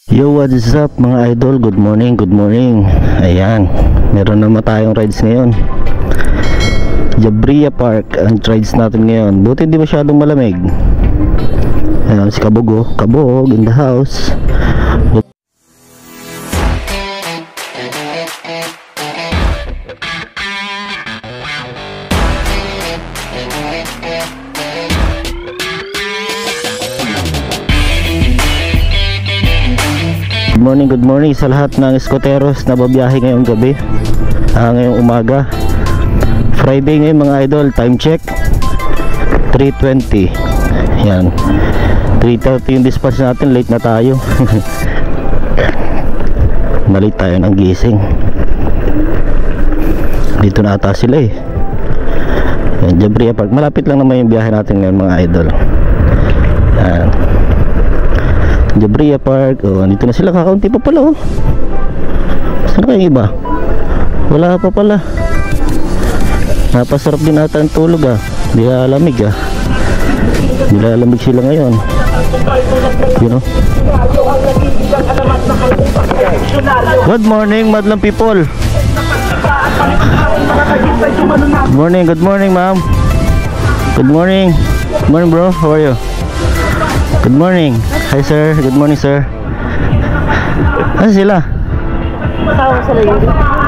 Yo, what's up mga idol? Good morning, good morning. Ayan, meron naman tayong rides ngayon. Jabria Park ang rides natin ngayon. Buti hindi masyadong malamig. Ayan, si Kabog, oh. Kabog in the house. Good morning sa lahat ng skoteros na babiyahe ngayong gabi, ngayong umaga. Friday ngayon mga idol. Time check 3:20. Yan, 3:30 yung dispatch natin. Late na tayo. Malit tayo ng gising. Dito na ata sila eh. Yan, Jabria Park. Malapit lang naman yung biyahe natin ngayon mga idol. Yan, Jabria Park. Oh, dito na sila. Kakaunti pa pala, oh. Saan kayong iba? Wala pa pala. Napasarap din ata ang tulog, ah. Di lalamig, ah. Di lalamig sila ngayon. You know? Good morning, madlang people. Good morning ma'am. Good morning. Good morning bro, how are you? Good morning. Hi sir, good morning sir. Ano sila?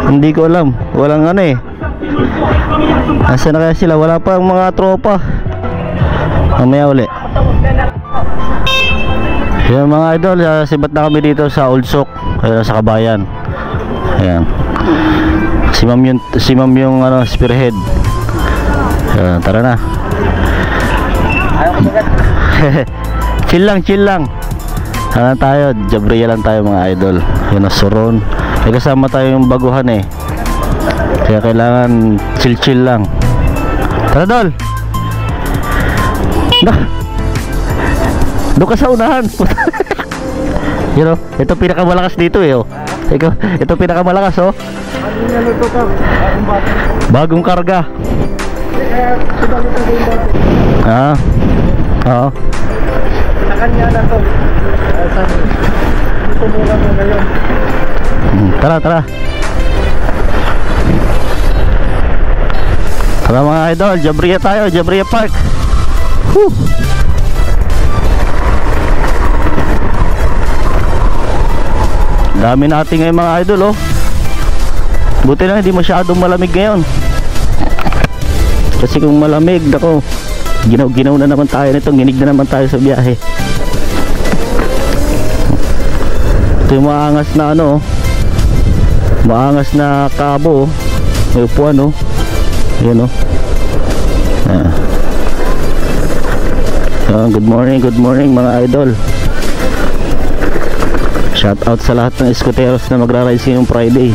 Hindi ko alam. Walang ano eh. Asa na kaya sila? Wala pa ang mga tropa. Mamaya uli. Yan mga idol, sibat na kami dito sa Old Souk, sa Kabayan. Ayan. Si ma'am yung ano, spearhead. Ayan, tara na. Chill lang. Ano tayo? Jabria lang tayo mga idol. Yun na Suron. May kasama tayo yung baguhan eh. Kaya kailangan chill lang. Tara dol. Doon ka sa unahan. You know, ito pinakamalakas dito eh, oh. Ito pinakamalakas, oh. Bagong karga. Oo. Kanya na to. Dito muna mo ngayon. Tara. Tara mga idol, Jabria tayo, Jabria Park. Whew. Dami natin ngayon mga idol, oh. Buti lang hindi masyadong malamig ngayon. Kasi kung malamig, nako, ginaw na naman tayo nito, ginig na naman tayo sa biyahe. Ito yung maangas na ano, maangas na kabo, may upuan, oh. Yan, oh. Good morning mga idol. Shout out sa lahat ng skoteros na magra-ride ngayong Friday.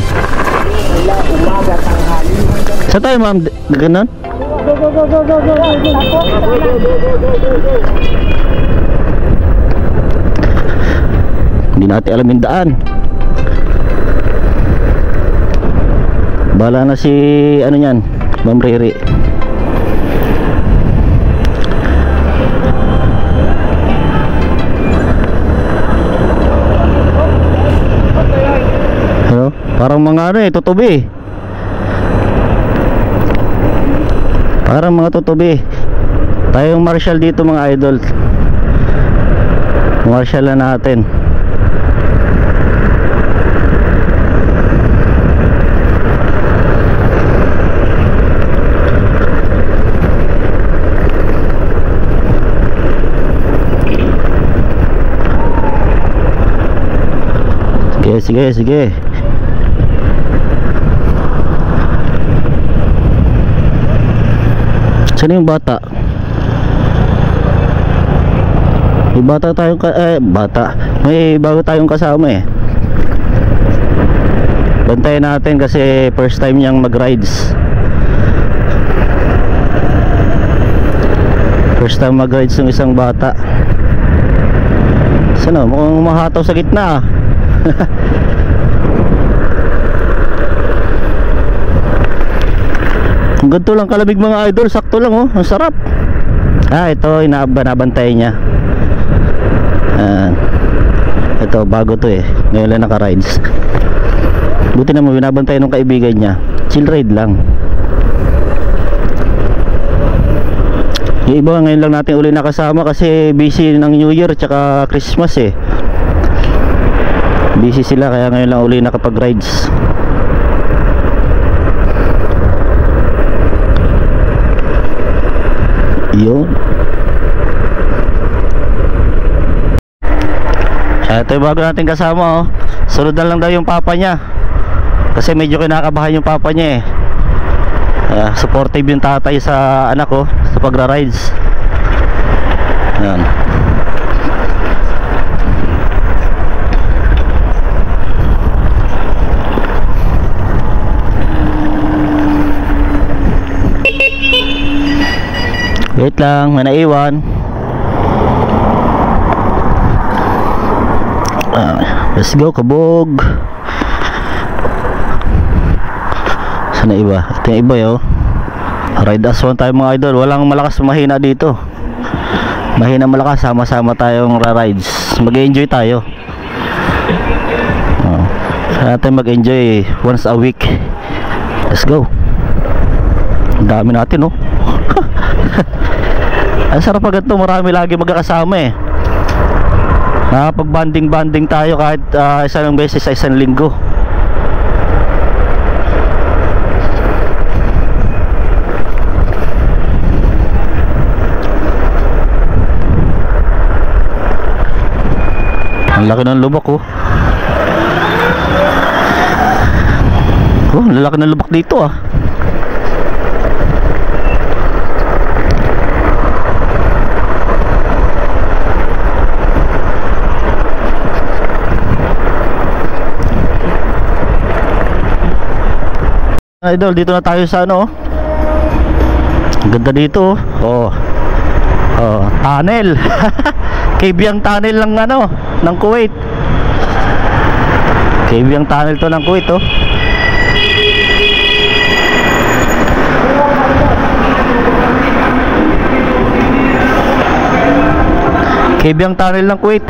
Saan tayo ma'am? Ganun? Hindi natin alam yung daan. Bahala na si ano yan, Ma'am Riri. Hello? Parang mga ano eh, tutubi. Parang mga tutubi. Tayong marshal dito mga idol. Marshal na natin. Sige. Saan yung bata? May bata tayong may bago tayong kasama eh. Bantayan natin kasi first time niyang mag-rides. First time mag-rides ng isang bata. Sana mukhang mahataw sa gitna. Ang ganito lang kalamig mga idol, sakto lang, oh, ang sarap. Ito, nabantay niya. Ito, bago to eh. Ngayon lang naka-rides. Buti naman binabantay nung kaibigan niya. Chill ride lang. Yung iba ngayon lang natin uli nakasama kasi busy ng New Year tsaka Christmas eh. Busy sila kaya ngayon lang uli nakapag-rides. Yun. Ito yung bago natin kasama oh. Sunod na lang daw yung papa niya. Kasi medyo kinakabahan yung papa niya eh. Supportive yung tatay sa anak ko sa pagra-rides. Yan. Wait lang, may naiwan. Let's go, kabog. Sana iba. Ito yung iba yo. Ride as one tayo mga idol. Walang malakas mahina dito. Mahina malakas, sama-sama tayong ra-rides. Mag-enjoy tayo. Sana tayo mag-enjoy once a week. Let's go. Ang dami natin oh. Ang sarap pag ito, marami lagi magkakasama eh. Nakapag-banding tayo kahit isang beses sa isang linggo. Ang laki ng lubak oh. Oh, lalaki ng lubak dito ah. Idol, dito na tayo sa ano. Ganda dito oh. Oh, tunnel. Kabyang tunnel ng ano, ng Kuwait. Kabyang tunnel to ng Kuwait oh. Kabyang tunnel ng Kuwait.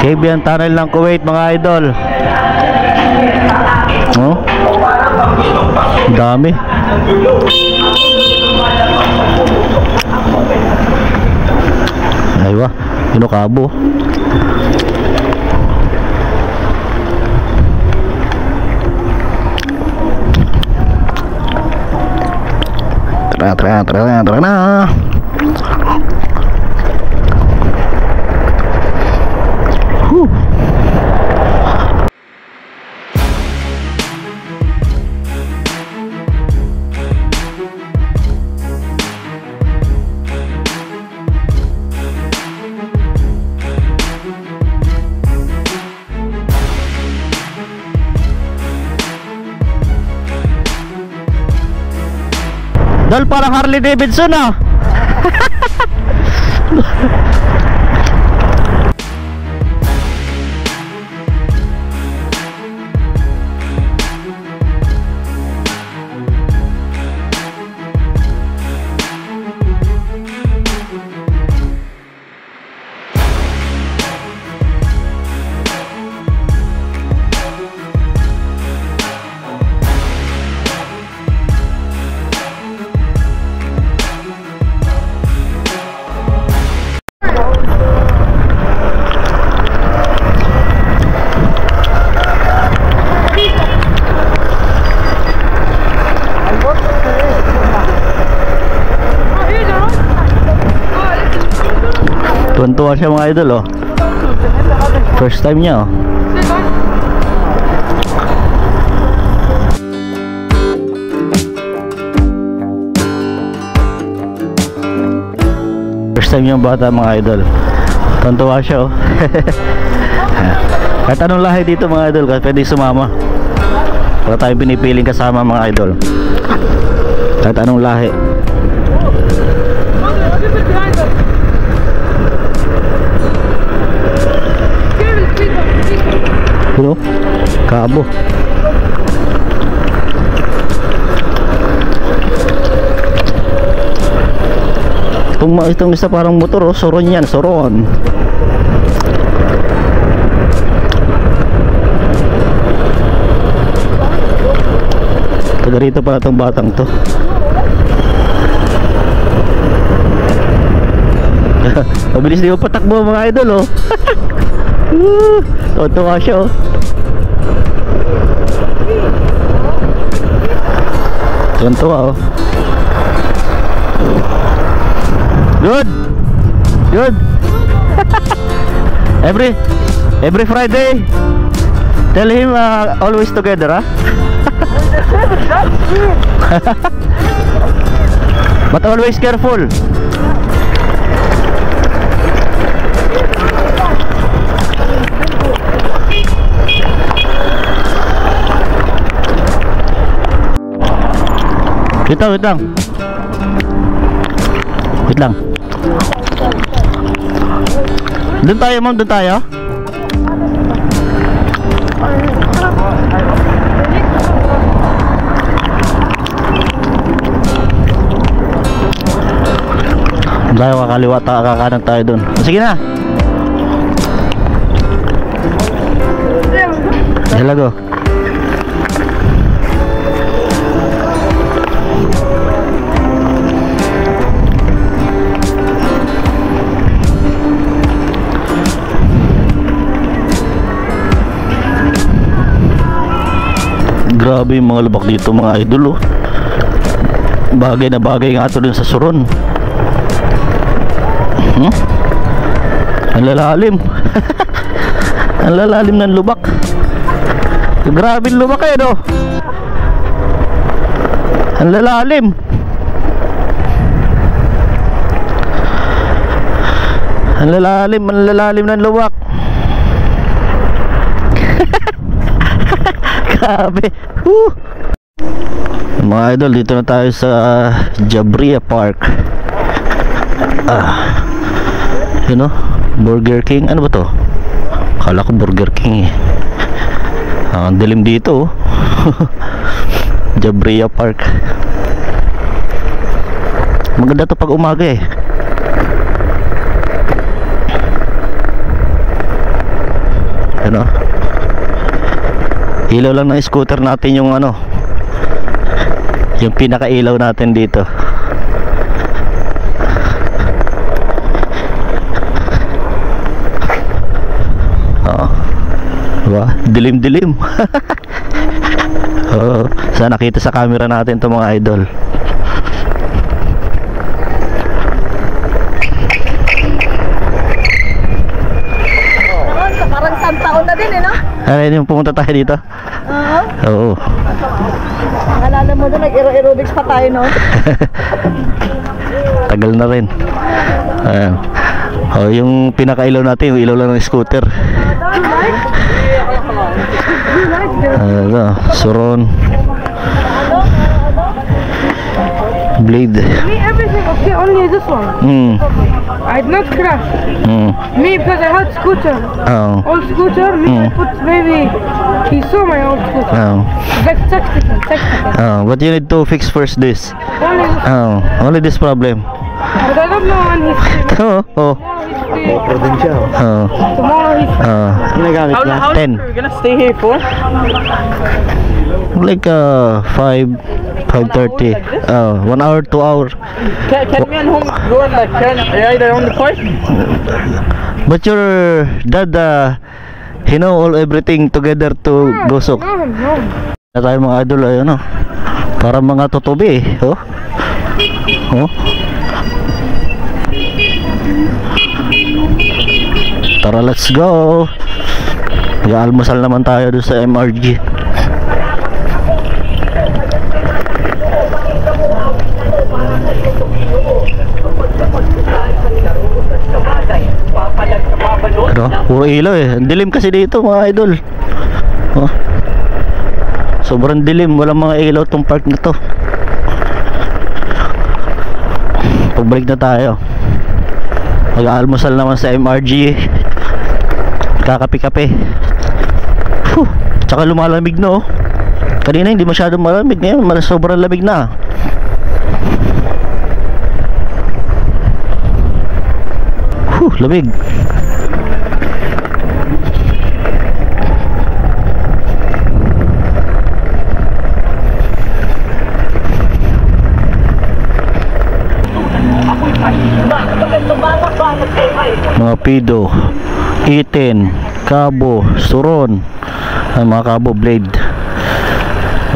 Kabyang tunnel ng Kuwait mga idol. Oh, dami. Aywa, Inokabo. Tara na. Dol, parang Harley Davidson ah. Tuwan-tuwa siya mga idol oh. First time niya oh. First time yung bata mga idol. Tuwan-tuwa siya oh. Kahit anong lahi dito mga idol, pwede sumama. Wala tayong pinipiling kasama mga idol. Kahit anong lahi. Pero kabo. Itong isa parang motor, oh. Soron yan, soron. Taga rito pala itong batang to. Mabilis di mo patakbo mga idol, oh. Tuwa siya, oh. Tuwa, oh. Good. Good. every Friday tell him always together, huh? But always careful. Wait lang. Doon tayo, ma'am, doon tayo. Tayo kakaliwa, kakanan tayo doon. Sige na. Hello, go. Grabe yung mga lubak dito mga idol, oh. Bagay na bagay nga ito dun sa Soron. Ang lalalim. Ang lalalim ng lubak. Grabe yung lubak eh, no? Ang lalalim. Ang lalalim ng lubak. Grabe. Mga idol, dito na tayo sa Jabria Park. You know, Burger King. Ano ba to? Kala ko Burger King, eh. Ang dilim dito, oh. Jabria Park. Maganda to pag umaga, eh. Ano? Ilaw lang ng scooter natin yung ano, yung pinakailaw natin dito. Diba? Dilim-dilim. Oo, sana nakita sa camera natin to mga idol. Parang taon na din, eh, no? Ano yung pumunta tayo dito? Oo. Alala mo doon, nag-aerobics pa tayo, no? Tagal na rin. Ayan. Oh, yung pinakailaw natin, yung ilaw lang ng scooter. Soron. Blade. Me everything okay, only this one. I did not crash. Me because I had scooter. Oh. Old scooter. Me I put maybe he saw my old scooter. Oh. That's tactical. Oh, but you need to fix first this. Only this. Oh, only this problem. But I don't know when he's Oh, oh. Oh. tomorrow he's Ginagamit niya? 10. We're gonna stay here for? Like 5:30. 1 hour, 2 hour. Can me and home go and like ride around the park? But your dad, he know all everything together to go so. No. Na tayo mga idol, ayun, no? Para mga tutubi, eh. Oh. Oh. Tara, let's go. Mag-almusal naman tayo doon sa MRG. Ano? Puro ilaw, eh. Ang dilim kasi dito mga idol. Oh. Sobrang dilim. Walang mga ilaw tong park na to. Pagbalik na tayo. Mag-almusal naman sa MRG. Kakape-kape. Tsaka lumalamig na oh. Kanina hindi masyadong malamig, ngayon sobrang lamig na. Lamig. Mga pido, itin, kabo, suron, ay mga kabo blade.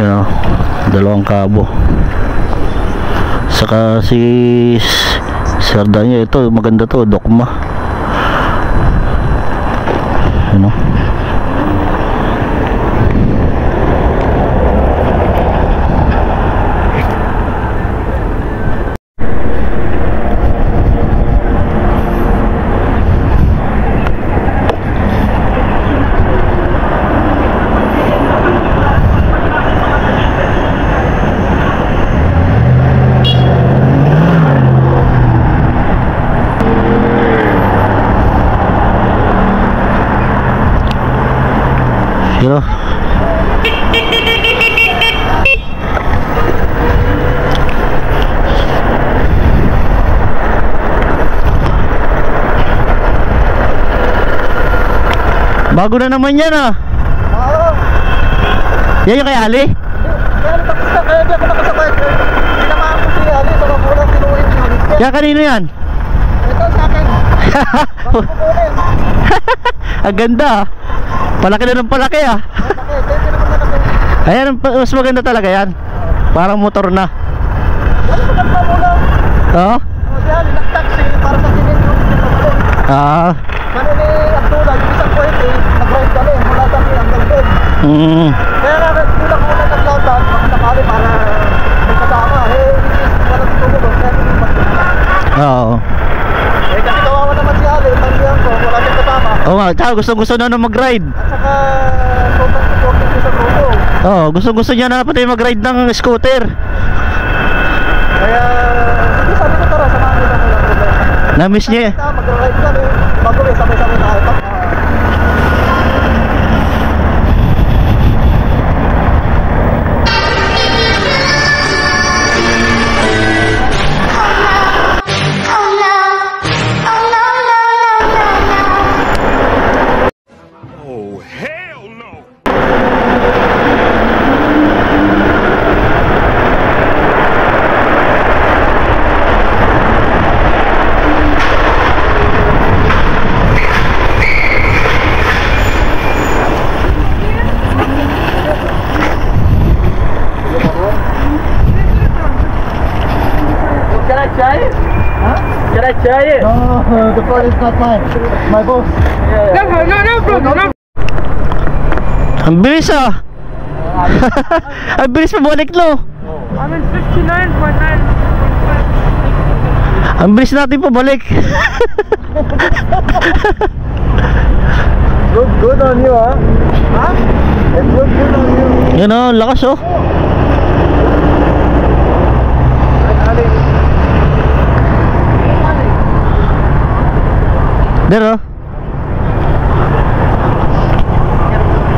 Yan o, dalawang kabo. Saka si sardanya ito, maganda to, dokma. Ano? Yo. Bago na naman yan ah. Oo. Yan yung kay Ali? Kaya tapos na, kaya di ako nakasabay. Tinamaan ko si Ali, sa mabulang tinuhin yun. Yan kanino yan? Ito sa akin. Bago ko kunin. Ang ganda ah. Palaki na ng palaki ah. Okay, pwede naman na kasi. Ayan, mas maganda talaga yan. Parang motor na. Wala ko nang mabulang. Oo? Si Ali, nag-taxi para sa kinin yung pinapalong. Ah. Mano ni Abdullah, yung isang pwede, nag-ride kami mula sa akin hanggang doon. Kaya nga, kulang ko muna nag-loadan, makasakali para may kasama. Wala tutulog, kaya pinipag. Oo. Kasi kawawa naman si Ali, tandihan ko, wala siyang kasama. Oo nga, tsaka gusto na mag-ride. At saka, sobrang supportive ko sa grupo. Oo, gusto niya na pati mag-ride ng scooter. Kaya, sige sabi ko tara, samahan nila ko lang problema. Na-miss niya eh. Mag-ride kami, bago sabay-sabay tayo. No, the phone is not mine. My boss. No problem. Ang bilis ah. Ang bilis pabalik no. I'm in 59.9. Ang bilis natin pabalik. Good on you, huh? Huh? It's good on you. Yan o, lakas oh. Dero.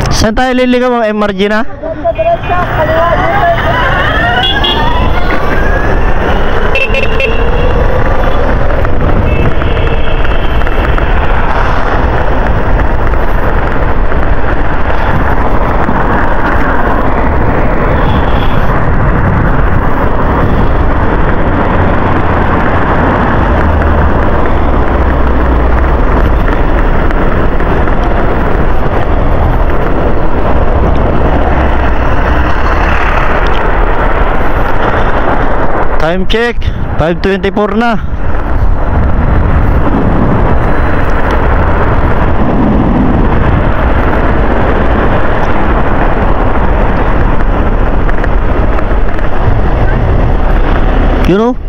Saan tayo liligaw mga MRG na? Time check, 5:24 na. You know?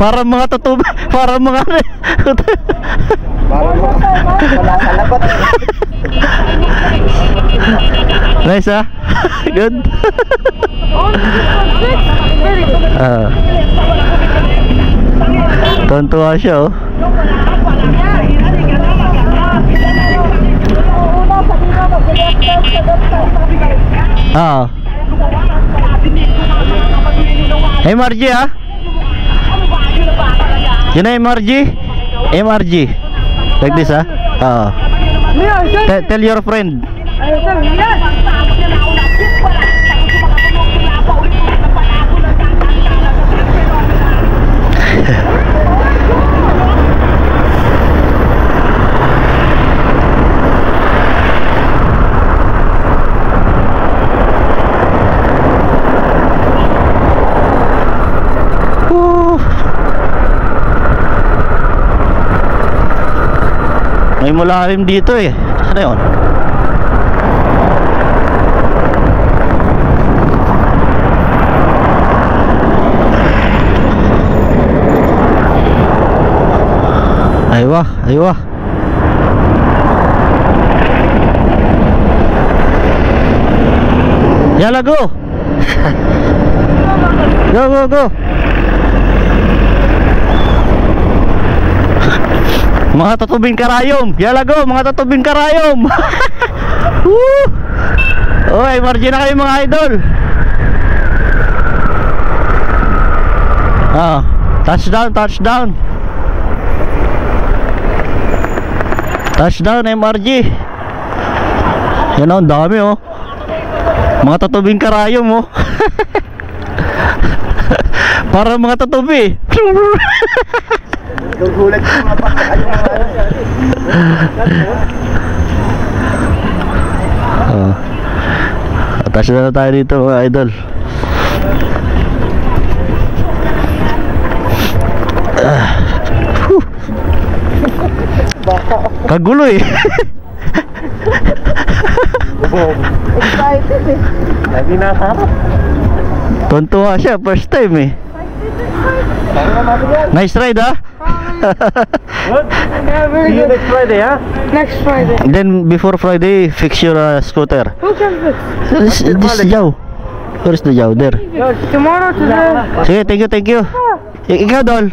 Parang mga tutuba, parang mga Wala sa labat. nice ah. Good. Very good. Tuwan-tuwa siya, oh. Ah. MRG, ah. Yun na MRG. MRG. Like this, ah. Ah. Tell your friend. May mulalim dito eh. Saan na yun? Aywa, aywa. Yala, go. Go, go, go. Mga tatubing karayom. Yala, go, mga tatubing karayom. Woo! Oy, margin na kayo mga idol. Ah, touchdown, touchdown. Touchdown MRG. Yan o, ang dami oh. Mga tatubing karayom oh. Para mga tatubi. Gugulat ko mga baka kayo Oh. Atas na tayo dito mga idol. Kagulo eh. excited eh. Lagi nasarap. Tuntua siya, first time eh. Nice ride ah. Good. See you next Friday, ha? Next Friday. Then before Friday, fix your scooter. Who can fix? This is Jow. Where's the Jow? There. Tomorrow, today. Sige, thank you, thank you. Ikaw, Dol.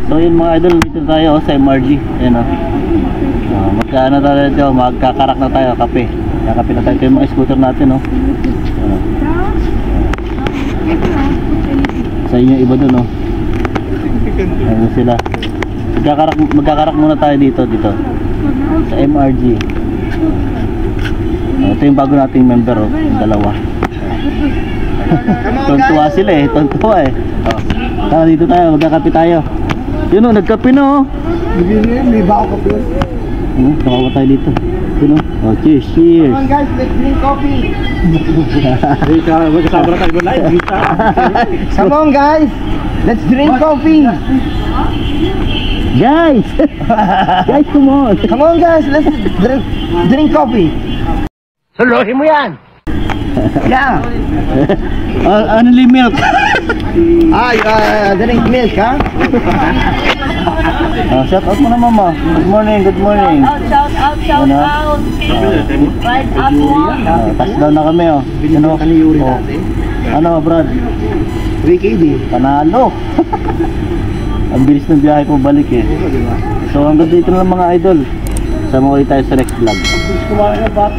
So yun mga idol, dito tayo sa MRG. Ayan o. Magkaano tayo dito, magkakarak na tayo, kape. Kakape na tayo yung mga scooter natin o. Sa inyo iba dun o. Ayan sila. Magkakarak muna tayo dito sa MRG. Ito yung bago nating member o, yung dalawa. Tuntua sila eh, tuntua eh. Tara dito tayo, magkakape tayo. Yun o, nagkape na o. May bako kape. Kakawa tayo dito. Yun o. Oh, cheers, cheers. Come on guys, let's drink coffee. Come on guys, let's drink coffee. Guys! Guys, come on! Come on guys, let's drink coffee. Suluhin mo yan. Yeah. Only milk. Drink milk, ha? Shout out mo na mama. Good morning, good morning. Shout out. Right up one. Touchdown na kami oh. Ano? Yuri Oh. natin. Ano Brad? 3KD. Panalo. Ang bilis ng biyahe ko balik eh. So hanggang dito na lang mga idol. Sama ulit tayo sa next vlog. Kumain na bata.